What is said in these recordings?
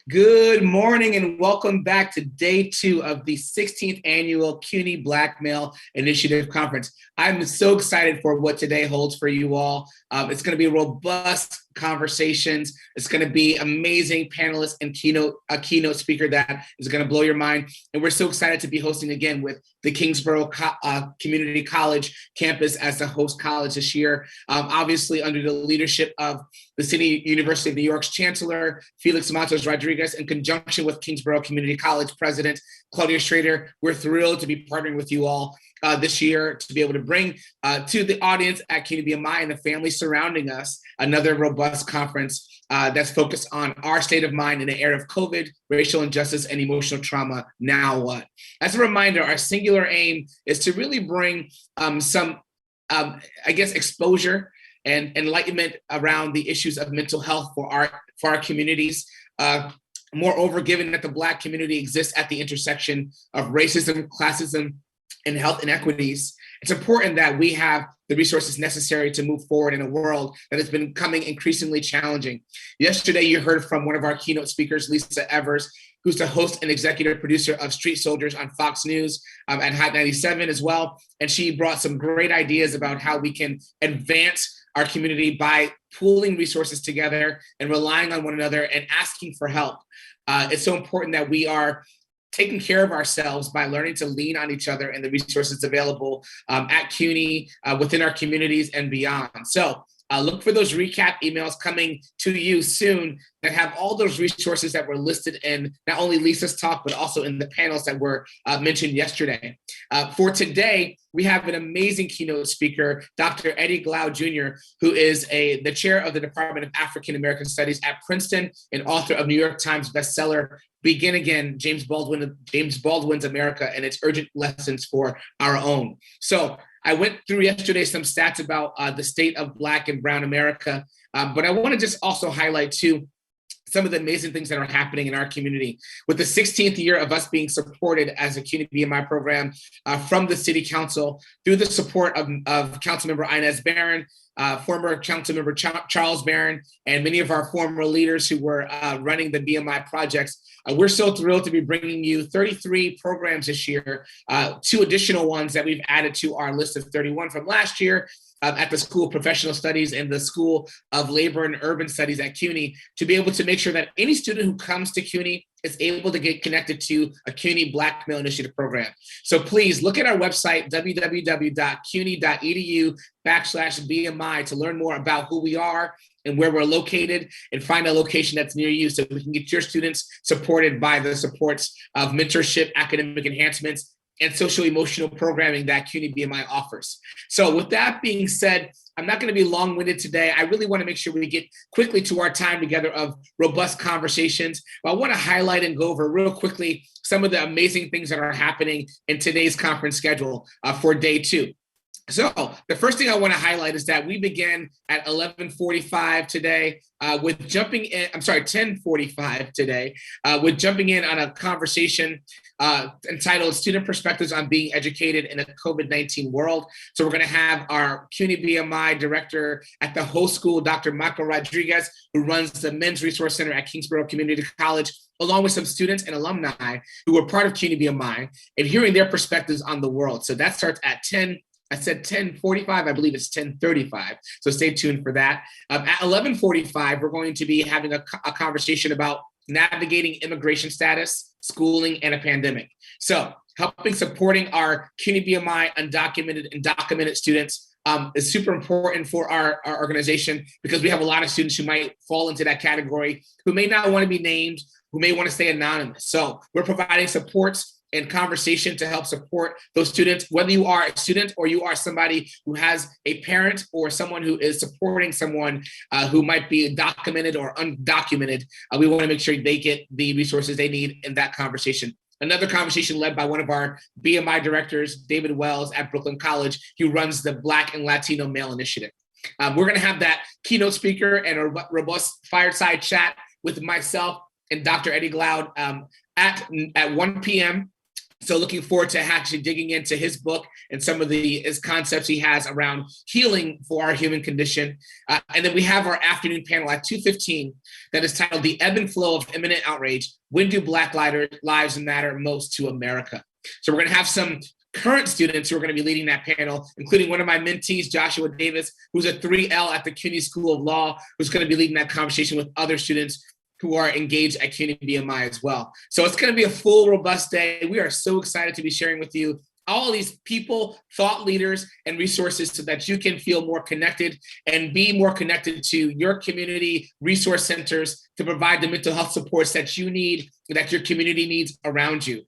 Good morning and welcome back to day 2 of the 16th annual CUNY Black Male Initiative Conference. I'm so excited for what today holds for you all. It's going to be robust conversations. It's going to be amazing panelists and a keynote speaker that is going to blow your mind. And we're so excited to be hosting again with the Kingsborough Community College campus as the host college this year, obviously under the leadership of the CUNY University of New York's Chancellor Felix Rodriguez, in conjunction with Kingsborough Community College President Claudia Schrader. We're thrilled to be partnering with you all this year to be able to bring to the audience at CUNY BMI and the family surrounding us another robust conference that's focused on our state of mind in the era of COVID, racial injustice, and emotional trauma. Now what? As a reminder, our singular aim is to really bring some exposure and enlightenment around the issues of mental health for our communities. Moreover, given that the Black community exists at the intersection of racism, classism, and health inequities, it's important that we have the resources necessary to move forward in a world that has been becoming increasingly challenging. Yesterday, you heard from one of our keynote speakers, Lisa Evers, who's the host and executive producer of Street Soldiers on Fox News and Hot 97 as well. And she brought some great ideas about how we can advance our community by pooling resources together and relying on one another and asking for help. It's so important that we are taking care of ourselves by learning to lean on each other and the resources available at CUNY, within our communities and beyond. So look for those recap emails coming to you soon that have all those resources that were listed in not only Lisa's talk, but also in the panels that were mentioned yesterday. For today, we have an amazing keynote speaker, Dr. Ed.D. Jr., who is the chair of the Department of African American Studies at Princeton and author of New York Times bestseller, Begin Again, James Baldwin's America and Its Urgent Lessons for Our Own. So I went through yesterday some stats about the state of Black and Brown America, but I want to just also highlight too some of the amazing things that are happening in our community. With the 16th year of us being supported as a CUNY BMI program from the City Council through the support of Councilmember Inez Barron, former Councilmember Charles Barron, and many of our former leaders who were running the BMI projects. We're so thrilled to be bringing you 33 programs this year, 2 additional ones that we've added to our list of 31 from last year, at the School of Professional Studies and the School of Labor and Urban Studies at CUNY, to be able to make sure that any student who comes to CUNY is able to get connected to a CUNY Black Male Initiative program. So please look at our website, www.cuny.edu/BMI, to learn more about who we are and where we're located, and find a location that's near you so we can get your students supported by the supports of mentorship, academic enhancements, and social-emotional programming that CUNY BMI offers. So with that being said, I'm not going to be long-winded today. I really want to make sure we get quickly to our time together of robust conversations. But I want to highlight and go over real quickly some of the amazing things that are happening in today's conference schedule for day 2. So the first thing I want to highlight is that we began at 11:45 today with jumping in, 10:45 today, with jumping in on a conversation entitled Student Perspectives on Being Educated in a COVID-19 World. So we're going to have our CUNY BMI director at the host school, Dr. Matos Rodriguez, who runs the Men's Resource Center at Kingsborough Community College, along with some students and alumni who were part of CUNY BMI, and hearing their perspectives on the world. So that starts at 10:45, I believe it's 10:35. So stay tuned for that. At 11:45, we're going to be having a conversation about navigating immigration status, schooling, and a pandemic. So supporting our CUNY BMI undocumented and documented students is super important for our organization, because we have a lot of students who might fall into that category, who may not want to be named, who may want to stay anonymous. So we're providing supports and conversation to help support those students, whether you are a student or you are somebody who has a parent or someone who is supporting someone who might be documented or undocumented. We want to make sure they get the resources they need in that conversation. Another conversation led by one of our BMI directors, David Wells at Brooklyn College, who runs the Black and Latino Male Initiative. We're going to have that keynote speaker and a robust fireside chat with myself and Dr. Ed.D. at 1 p.m. So looking forward to actually digging into his book and some of his concepts he has around healing for our human condition. And then we have our afternoon panel at 2:15 that is titled The Ebb and Flow of Imminent Outrage. When do Black lives matter most to America? So we're going to have some current students who are going to be leading that panel, including one of my mentees, Joshua Davis, who's a 3L at the CUNY School of Law, who's going to be leading that conversation with other students who are engaged at CUNY BMI as well. So it's going to be a full, robust day. We are so excited to be sharing with you all these people, thought leaders, and resources so that you can feel more connected and be more connected to your community resource centers to provide the mental health supports that you need, that your community needs around you.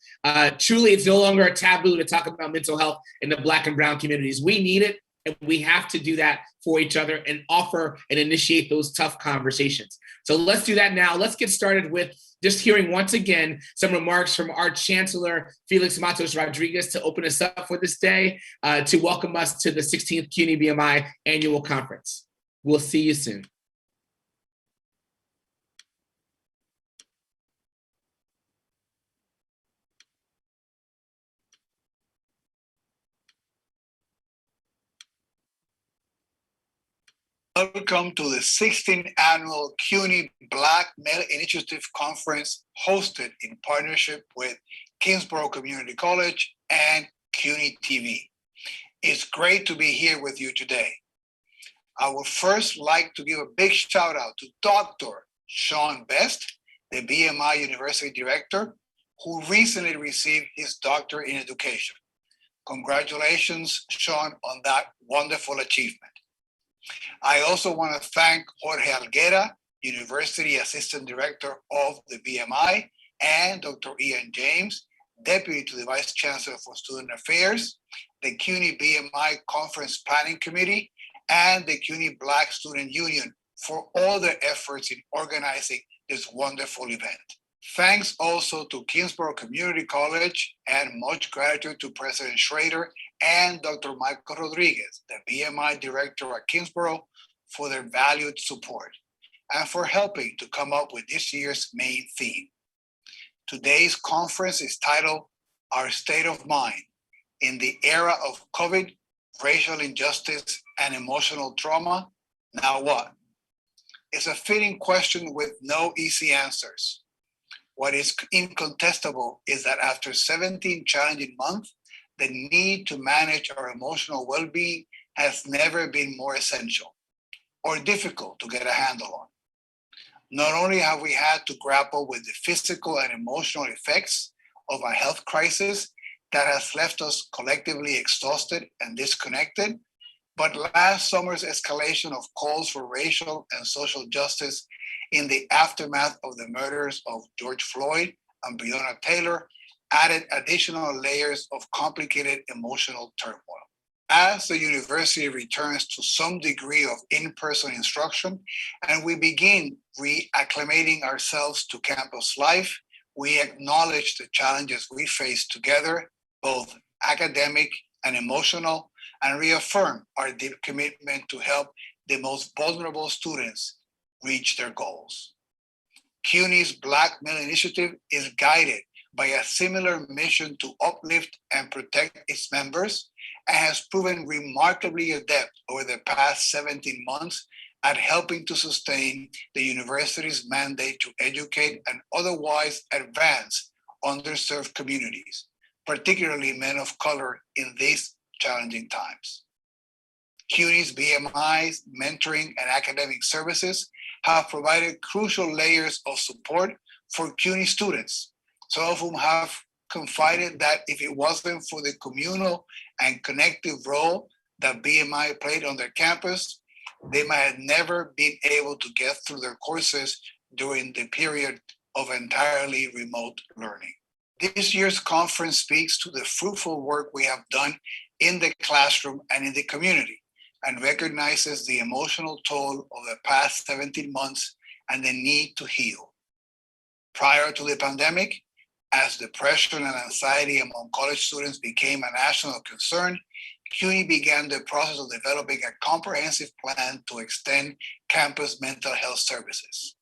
Truly, it's no longer a taboo to talk about mental health in the Black and Brown communities. We need it, and we have to do that for each other and offer and initiate those tough conversations. So let's do that now. Let's get started with just hearing once again some remarks from our Chancellor Felix Matos Rodriguez to open us up for this day, to welcome us to the 16th CUNY BMI Annual Conference. We'll see you soon. Welcome to the 16th Annual CUNY Black Male Initiative Conference, hosted in partnership with Kingsborough Community College and CUNY TV. It's great to be here with you today. I would first like to give a big shout out to Dr. Shawn Best, the BMI University Director, who recently received his doctorate in education. Congratulations, Shawn, on that wonderful achievement. I also want to thank Jorge Alguera, University Assistant Director of the BMI, and Dr. Ian James, Deputy to the Vice Chancellor for Student Affairs, the CUNY BMI Conference Planning Committee, and the CUNY Black Student Union for all their efforts in organizing this wonderful event. Thanks also to Kingsborough Community College, and much gratitude to President Schrader and Dr. Michael Rodriguez, the BMI Director at Kingsborough, for their valued support and for helping to come up with this year's main theme. Today's conference is titled Our State of Mind in the Era of COVID, Racial Injustice, and Emotional Trauma. Now what? It's a fitting question with no easy answers. What is incontestable is that after 17 challenging months, the need to manage our emotional well-being has never been more essential or difficult to get a handle on. Not only have we had to grapple with the physical and emotional effects of a health crisis that has left us collectively exhausted and disconnected, but last summer's escalation of calls for racial and social justice in the aftermath of the murders of George Floyd and Breonna Taylor added additional layers of complicated emotional turmoil. As the university returns to some degree of in-person instruction and we begin reacclimating ourselves to campus life, we acknowledge the challenges we face together, both academic and emotional, and reaffirm our deep commitment to help the most vulnerable students reach their goals. CUNY's Black Male Initiative is guided by a similar mission to uplift and protect its members, and has proven remarkably adept over the past 17 months at helping to sustain the university's mandate to educate and otherwise advance underserved communities, particularly men of color in these challenging times. CUNY's BMI's mentoring and academic services have provided crucial layers of support for CUNY students, some of whom have confided that if it wasn't for the communal and connective role that BMI played on their campus, they might have never been able to get through their courses during the period of entirely remote learning. This year's conference speaks to the fruitful work we have done in the classroom and in the community, and recognizes the emotional toll of the past 17 months and the need to heal. Prior to the pandemic, as depression and anxiety among college students became a national concern, CUNY began the process of developing a comprehensive plan to extend campus mental health services.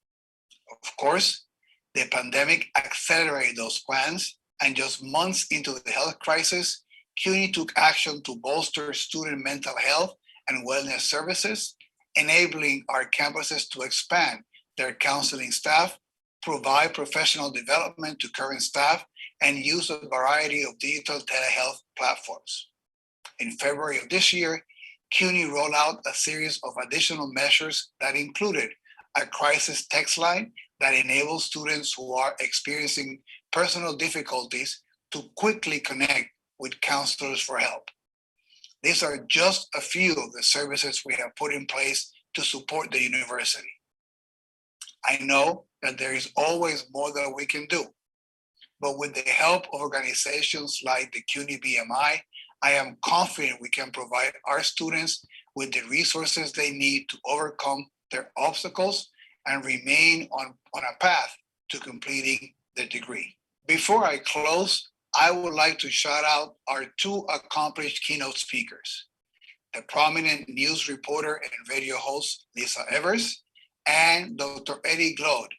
Of course, the pandemic accelerated those plans, And just months into the health crisis, CUNY took action to bolster student mental health and wellness services, enabling our campuses to expand their counseling staff, provide professional development to current staff, and use a variety of digital telehealth platforms. In February of this year, CUNY rolled out a series of additional measures that included a crisis text line that enables students who are experiencing personal difficulties to quickly connect with counselors for help. These are just a few of the services we have put in place to support the university. I know that there is always more that we can do, but with the help of organizations like the CUNY BMI, I am confident we can provide our students with the resources they need to overcome their obstacles and remain on a path to completing the degree. Before I close, I would like to shout out our two accomplished keynote speakers, the prominent news reporter and radio host, Lisa Evers, and Dr. Eddie Glaude,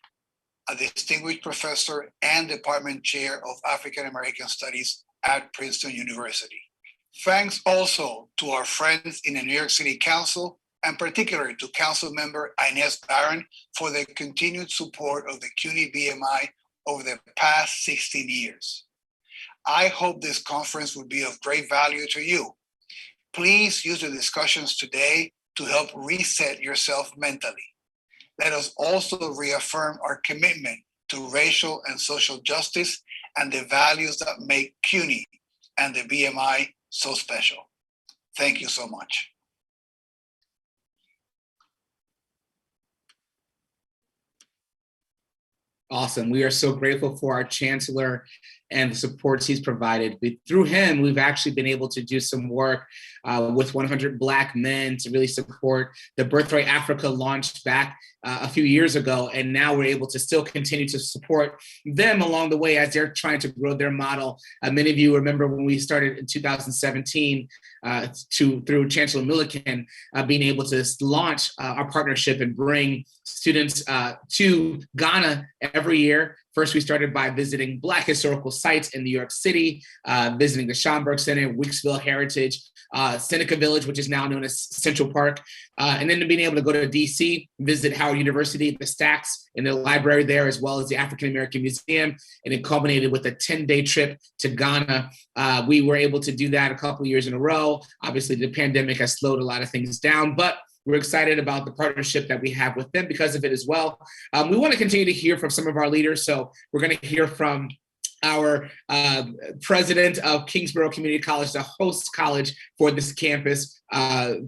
a distinguished professor and department chair of African American Studies at Princeton University. Thanks also to our friends in the New York City Council, and particularly to Council member Inez Barron for their continued support of the CUNY BMI over the past 16 years. I hope this conference will be of great value to you. Please use the discussions today to help reset yourself mentally. Let us also reaffirm our commitment to racial and social justice and the values that make CUNY and the BMI so special. Thank you so much. Awesome. We are so grateful for our chancellor and the supports he's provided. Through him, we've actually been able to do some work with 100 Black men to really support the Birthright Africa launch back a few years ago. And now we're able to still continue to support them along the way as they're trying to grow their model. Many of you remember when we started in 2017 through Chancellor Milliken, being able to launch our partnership and bring students to Ghana every year. First, we started by visiting Black historical sites in New York City, visiting the Schomburg Center, Wicksville Heritage, Seneca Village, which is now known as Central Park, and then being able to go to DC, visit Howard University, the Stacks in the library there, as well as the African American Museum, and it culminated with a 10-day trip to Ghana. We were able to do that a couple of years in a row. Obviously, the pandemic has slowed a lot of things down, but we're excited about the partnership that we have with them because of it as well. We want to continue to hear from some of our leaders. So we're going to hear from our president of Kingsborough Community College, the host college for this campus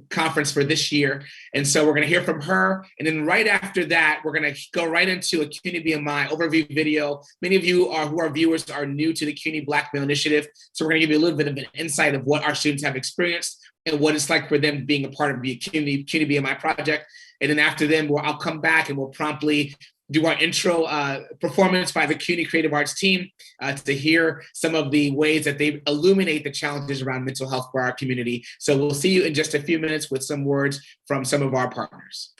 conference for this year. And so we're going to hear from her. And then right after that, we're going to go right into a CUNY BMI overview video. Many of you who are viewers are new to the CUNY Black Male Initiative. So we're going to give you a little bit of an insight of what our students have experienced and what it's like for them being a part of the CUNY BMI project. And then after them, I'll come back and we'll promptly do our intro performance by the CUNY Creative Arts Team to hear some of the ways that they illuminate the challenges around mental health for our community. So we'll see you in just a few minutes with some words from some of our partners.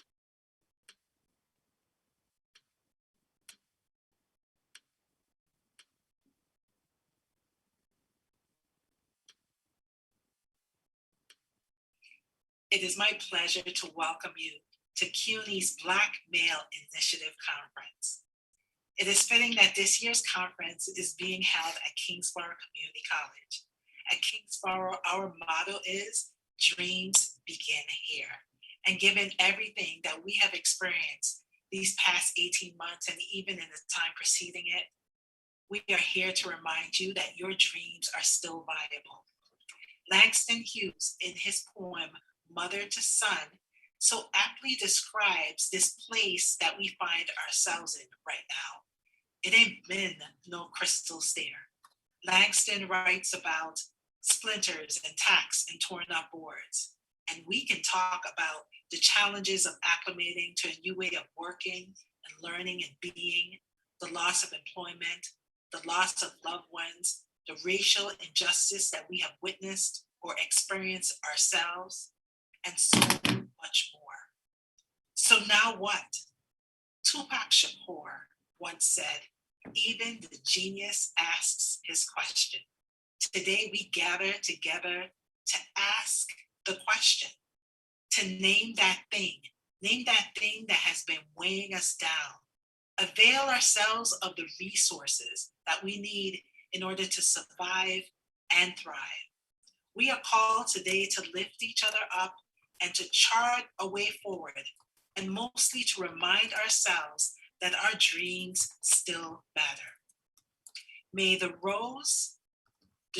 It is my pleasure to welcome you to CUNY's Black Male Initiative Conference. It is fitting that this year's conference is being held at Kingsborough Community College. At Kingsborough, our motto is dreams begin here. And given everything that we have experienced these past 18 months and even in the time preceding it, we are here to remind you that your dreams are still viable. Langston Hughes, in his poem, Mother to Son, so aptly describes this place that we find ourselves in right now. It ain't been no crystal stair. Langston writes about splinters and tacks and torn up boards. And we can talk about the challenges of acclimating to a new way of working and learning and being, the loss of employment, the loss of loved ones, the racial injustice that we have witnessed or experienced ourselves, and so much more. So now what? Tupac Shakur once said, Even the genius asks his question. Today we gather together to ask the question, to name that thing that has been weighing us down, avail ourselves of the resources that we need in order to survive and thrive. We are called today to lift each other up and to chart a way forward, and mostly to remind ourselves that our dreams still matter. May the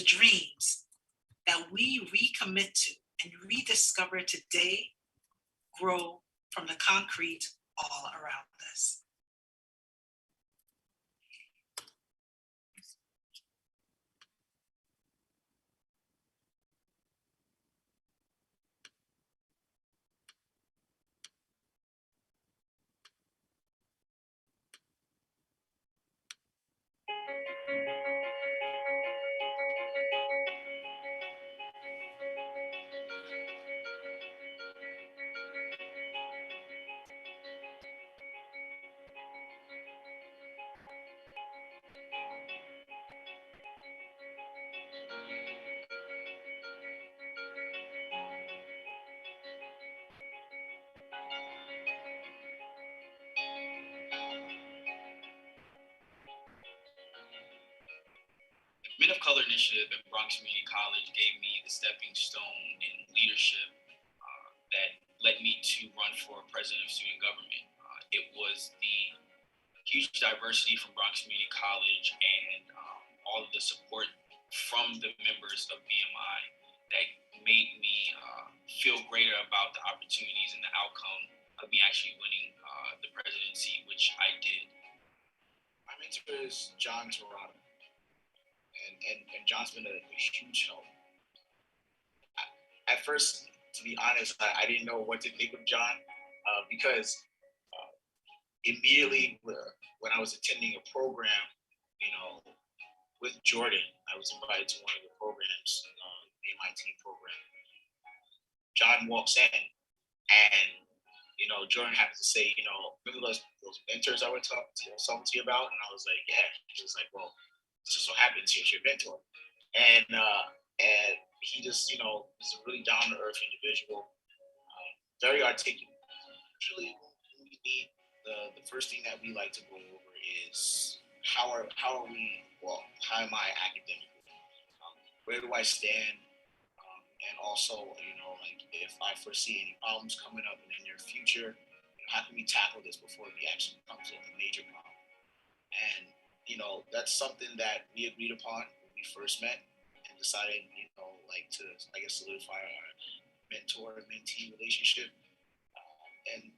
dreams that we recommit to and rediscover today grow from the concrete all around us. Men of Color Initiative at Bronx Community College gave me the stepping stone in leadership that led me to run for president of student government. It was the huge diversity from Bronx Community College and all of the support from the members of BMI that made me feel greater about the opportunities and the outcome of me actually winning the presidency, which I did. My mentor is John Torado. And John's been a huge help. At first, to be honest, I didn't know what to think of John because immediately when I was attending a program, with Jordan, I was invited to one of the programs, the MIT program. John walks in and, Jordan happens to say, remember those mentors I was talking to you about? And I was like, yeah. He was like, well, this just so happens he's your mentor. And he just, is a really down-to-earth individual, very articulate. Usually when we meet, the first thing that we like to go over is how am I academically? Where do I stand? And also, if I foresee any problems coming up in the near future, how can we tackle this before it actually becomes a major problem? And that's something that we agreed upon when we first met and decided, to, solidify our mentor-mentee relationship. And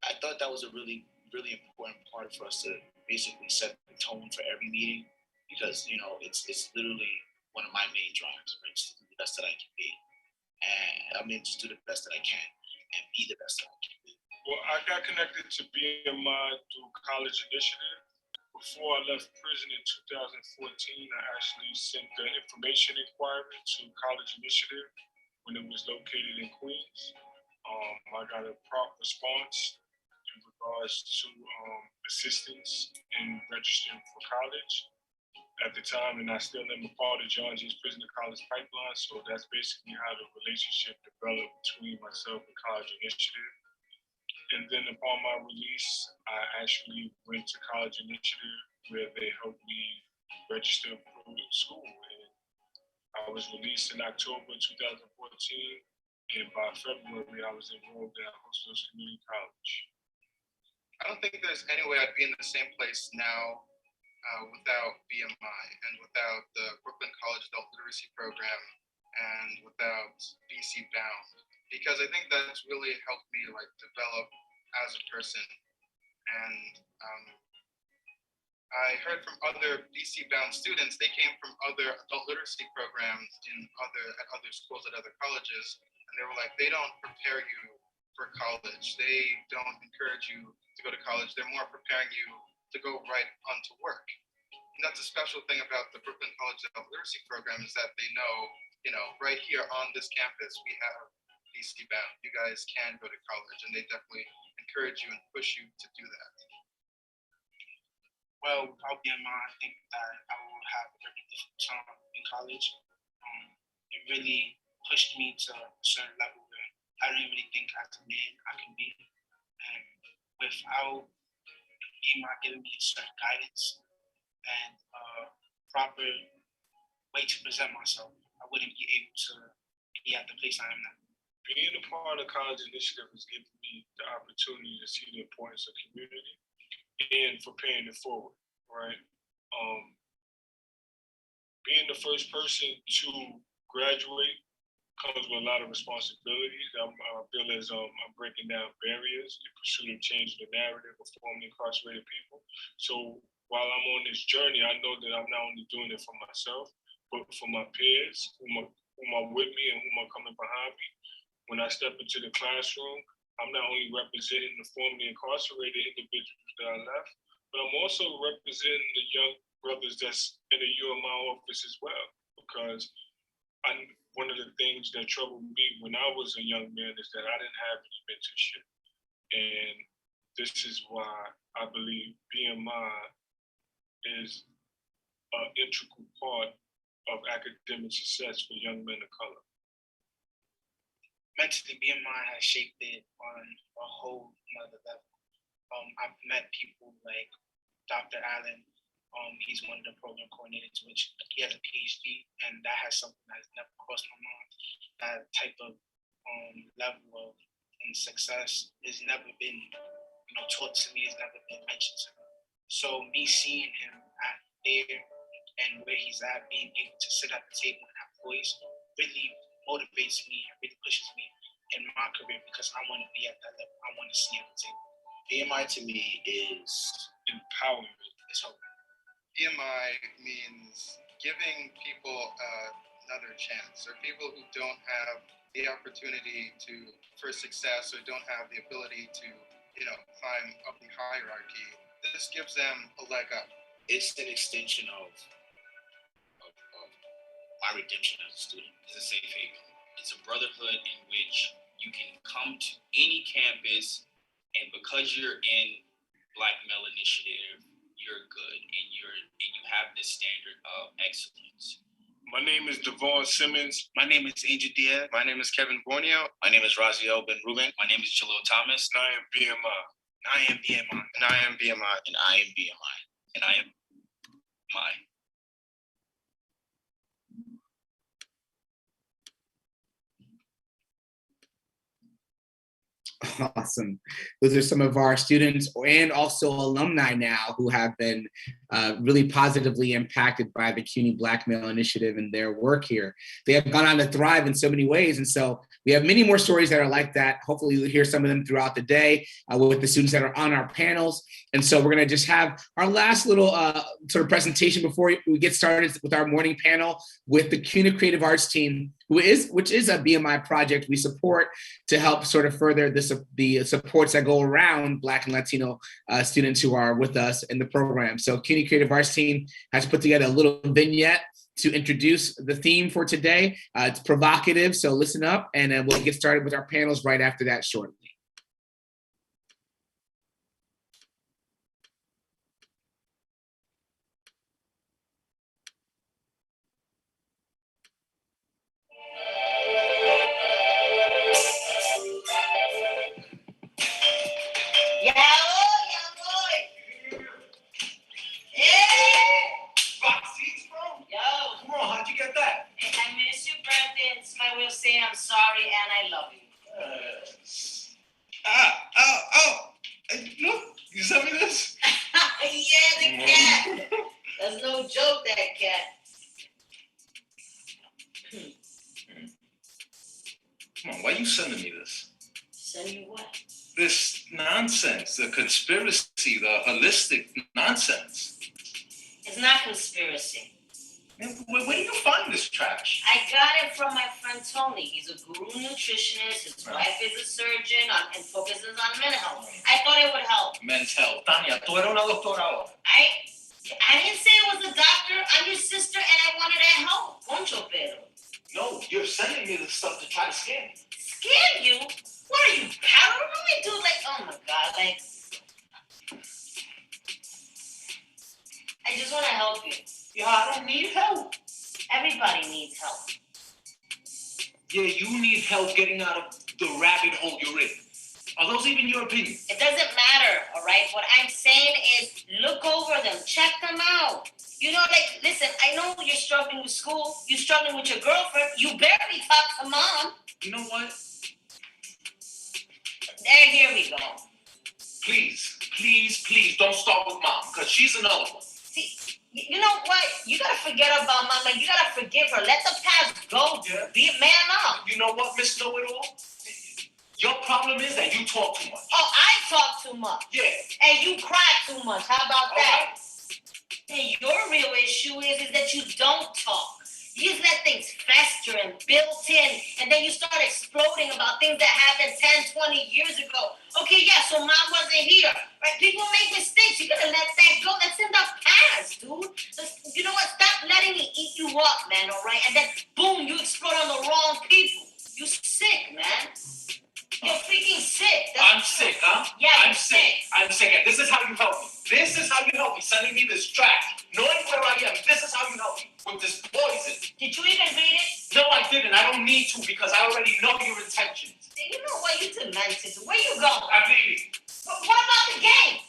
I thought that was a really, really important part for us to basically set the tone for every meeting because, it's literally one of my main drives, right? Just do the best that I can be. And just do the best that I can and be the best that I can be. Well, I got connected to BMI through College Initiative. Before I left prison in 2014, I actually sent the information inquiry to College Initiative when it was located in Queens. I got a prompt response in regards to assistance in registering for college at the time, and I still am a part of John G's Prison to College pipeline, so that's basically how the relationship developed between myself and College Initiative. And then upon my release, I actually went to College Initiative where they helped me register for school. And I was released in October 2014, and by February, I was enrolled at Saludos Community College. I don't think there's any way I'd be in the same place now without BMI and without the Brooklyn College Adult Literacy Program and without BC Bound, because I think that's really helped me develop as a person. And I heard from other BC Bound students, they came from other adult literacy programs at other schools at other colleges, and they were like, they don't prepare you for college. They don't encourage you to go to college. They're more preparing you to go right on to work. And that's a special thing about the Brooklyn College Adult Literacy Program is that they know, right here on this campus, we have BC Bound. You guys can go to college, and they definitely encourage you and push you to do that. Well, without BMI, I think that I would have a very difficult time in college. It really pushed me to a certain level where I didn't really think as a man I can be. And without BMI giving me certain guidance and proper way to present myself, I wouldn't be able to be at the place I am now. Being a part of the college initiative has given me the opportunity to see the importance of community and for paying it forward, right? Being the first person to graduate comes with a lot of responsibilities. I feel as I'm breaking down barriers in pursuit of changing the narrative of formerly incarcerated people. So while I'm on this journey, I know that I'm not only doing it for myself, but for my peers whom are with me and whom are coming behind me. When I step into the classroom, I'm not only representing the formerly incarcerated individuals that I left, but I'm also representing the young brothers that's in the UMI office as well. Because one of the things that troubled me when I was a young man is that I didn't have any mentorship. And this is why I believe BMI is an integral part of academic success for young men of color. Mentally, BMI has shaped it on a whole nother level. I've met people like Dr. Allen. He's one of the program coordinators, which he has a PhD, and that has something that's never crossed my mind. That type of level of success has never been, taught to me, has never been mentioned to me. So me seeing him at there and where he's at, being able to sit at the table and have voice, really motivates me and really pushes me in my career because I want to be at that level. I want to see at the table. BMI to me is empowerment. It's hope. BMI means giving people another chance, or people who don't have the opportunity for success or don't have the ability to, climb up the hierarchy. This gives them a leg up. It's an extension of my redemption as a student. It's a safe haven. It's a brotherhood in which you can come to any campus, and because you're in Black Male Initiative, you're good, and you have this standard of excellence. My name is Devon Simmons. My name is Angel Diaz. My name is Kevin Borneo. My name is Raziel Ben Ruben. My name is Jalil Thomas. And I am BMI. I am BMI. And I am BMI. And I am BMI. And I am my. Awesome. Those are some of our students and also alumni now who have been really positively impacted by the CUNY Black Male Initiative and their work here. They have gone on to thrive in so many ways. And so we have many more stories that are like that. Hopefully you'll hear some of them throughout the day with the students that are on our panels. And so we're going to just have our last little sort of presentation before we get started with our morning panel with the CUNY Creative Arts Team, which is a BMI project we support to help sort of further the supports that go around Black and Latino students who are with us in the program. So CUNY Creative Arts Team has put together a little vignette to introduce the theme for today. It's provocative, so listen up, and then we'll get started with our panels right after that shortly. I'm sorry and I love you. Look, you sent me this? Yeah, the cat. That's no joke, that cat. Come on, why are you sending me this? Send you what? This nonsense, the conspiracy, the holistic nonsense. It's not conspiracy. Where do you find this trash? I got it from my friend Tony. He's a guru nutritionist. His wife is a surgeon and focuses on mental health. I thought it would help. Men's health. Tanya, tú eres una doctora ahora. I didn't say I was a doctor. I'm your sister and I wanted to help. Concho pero. No, you're sending me this stuff to try to scam me. Scam you? What are you, paranoid, dude? Like, oh my God, like. need help. Everybody needs help. Yeah, you need help getting out of the rabbit hole you're in. Are those even your opinions? It doesn't matter, all right? What I'm saying is look over them, check them out. You know, like, listen, I know you're struggling with school, you're struggling with your girlfriend, you barely talk to mom. You know what? Here we go. Please, please, please don't start with mom, because she's another one. See, you know what? You gotta forget about mama. You gotta forgive her. Let the past go. Yeah. Be a man up. You know what, Miss Know-It-All? Your problem is that you talk too much. Oh, I talk too much. Yeah. And you cry too much. How about that? Right. And your real issue is that you don't talk. You just let things fester and built in, and then you start exploding about things that happened 10, 20 years ago. Okay, yeah, so mom wasn't here. Right? People make mistakes. You gotta let that go. That's in the past, dude. You know what? Stop letting it eat you up, man, all right? And then, boom, you explode on the wrong people. You sick, man. You're freaking sick. I'm sick, huh? Yeah, I'm sick. I'm sick. And this is how you help me. This is how you help me, sending me this trash. Knowing where I am, this is how you help me. With this poison. Did you even read it? No, I didn't. I don't need to because I already know your intentions. You know what? You demented. Where you going? I'm leaving. But what about the game?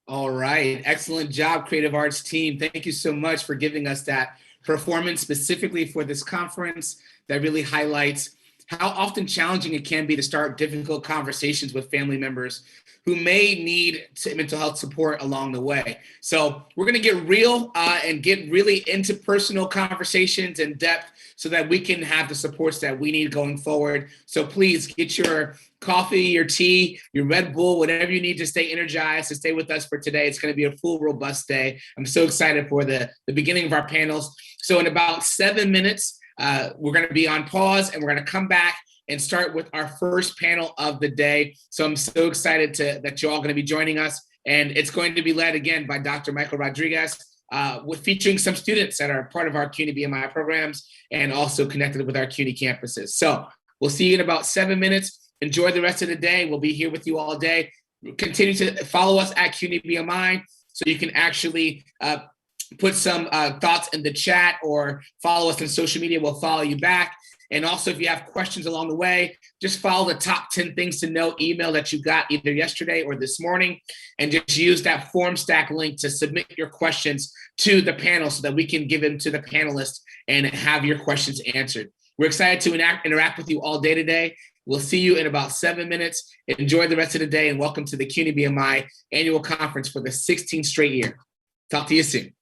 All right. Excellent job, Creative Arts Team. Thank you so much for giving us that performance specifically for this conference that really highlights how often challenging it can be to start difficult conversations with family members who may need mental health support along the way. So we're going to get real and get really into personal conversations in depth so that we can have the supports that we need going forward. So please get your coffee, your tea, your Red Bull, whatever you need to stay energized, to stay with us for today. It's going to be a full, robust day. I'm so excited for the beginning of our panels. So in about 7 minutes, we're going to be on pause and we're going to come back and start with our first panel of the day. So I'm so excited that you're all going to be joining us. And it's going to be led again by Dr. Michael Rodriguez, with featuring some students that are part of our CUNY BMI programs and also connected with our CUNY campuses. So we'll see you in about 7 minutes. Enjoy the rest of the day. We'll be here with you all day. Continue to follow us at CUNY BMI so you can actually put some thoughts in the chat or follow us on social media. We'll follow you back. And also, if you have questions along the way, just follow the top 10 things to know email that you got either yesterday or this morning, and just use that form stack link to submit your questions to the panel so that we can give them to the panelists and have your questions answered. We're excited to interact with you all day today. We'll see you in about 7 minutes. Enjoy the rest of the day and welcome to the CUNY BMI annual conference for the 16th straight year. Talk to you soon.